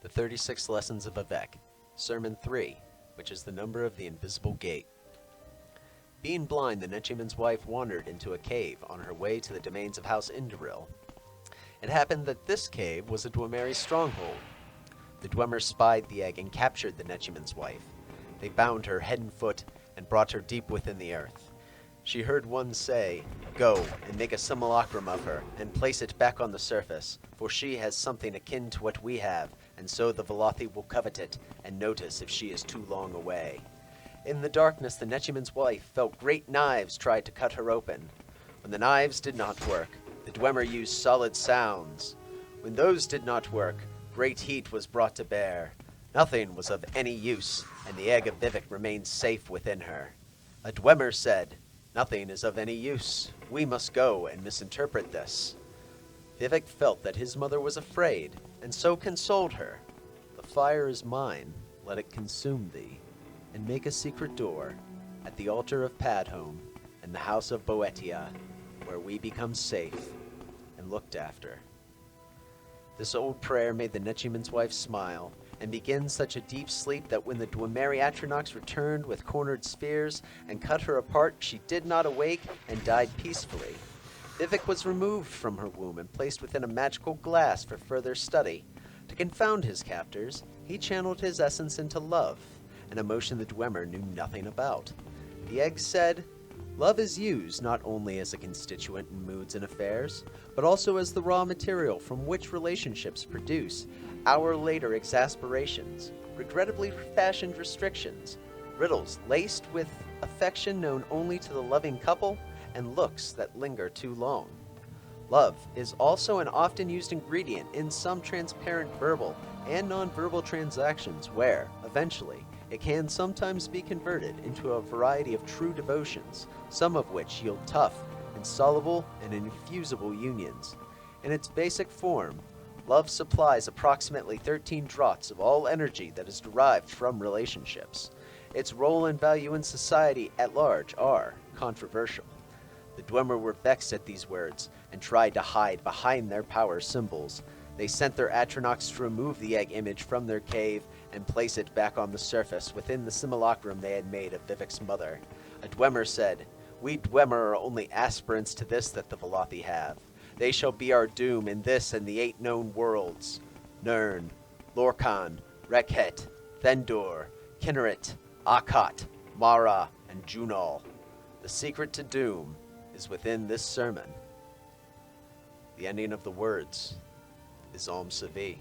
The 36 Lessons of Vivec, Sermon 3, which is the number of the invisible gate. Being blind, the Nchulef's wife wandered into a cave on her way to the domains of House Indoril. It happened that this cave was a Dwemer's stronghold. The Dwemer spied the egg and captured the Nchulef's wife. They bound her head and foot and brought her deep within the earth. She heard one say, "Go and make a simulacrum of her and place it back on the surface, for she has something akin to what we have, and so the Velothi will covet it and notice if she is too long away." In the darkness, the Nchulef's wife felt great knives try to cut her open. When the knives did not work, the Dwemer used solid sounds. When those did not work, great heat was brought to bear. Nothing was of any use, and the egg of Vivec remained safe within her. A Dwemer said, "Nothing is of any use. We must go and misinterpret this." Vivec felt that his mother was afraid, and so consoled her. "The fire is mine, let it consume thee, and make a secret door at the altar of Padhome and the house of Boetia, where we become safe and looked after." This old prayer made the Nchulef's wife smile, and begin such a deep sleep that when the Dwemeri Atronachs returned with cornered spears and cut her apart, she did not awake and died peacefully. Vivec was removed from her womb and placed within a magical glass for further study. To confound his captors, he channeled his essence into love, an emotion the Dwemer knew nothing about. The egg said, "Love is used not only as a constituent in moods and affairs, but also as the raw material from which relationships produce hour-later exasperations, regrettably fashioned restrictions, riddles laced with affection known only to the loving couple, and looks that linger too long. Love is also an often used ingredient in some transparent verbal and non-verbal transactions where, eventually, it can sometimes be converted into a variety of true devotions, some of which yield tough, insoluble, and infusible unions. In its basic form, love supplies approximately 13 draughts of all energy that is derived from relationships. Its role and value in society at large are controversial. The Dwemer were vexed at these words and tried to hide behind their power symbols. They sent their Atronachs to remove the egg image from their cave and place it back on the surface within the simulacrum they had made of Vivec's mother. A Dwemer said, "We Dwemer are only aspirants to this that the Velothi have. They shall be our doom in this and the 8 known worlds: Nirn, Lorkhan, Rekhet, Thendor, Kinneret, Akhat, Mara, and Junal. The secret to doom is within this sermon." The ending of the words is ALMSIVI.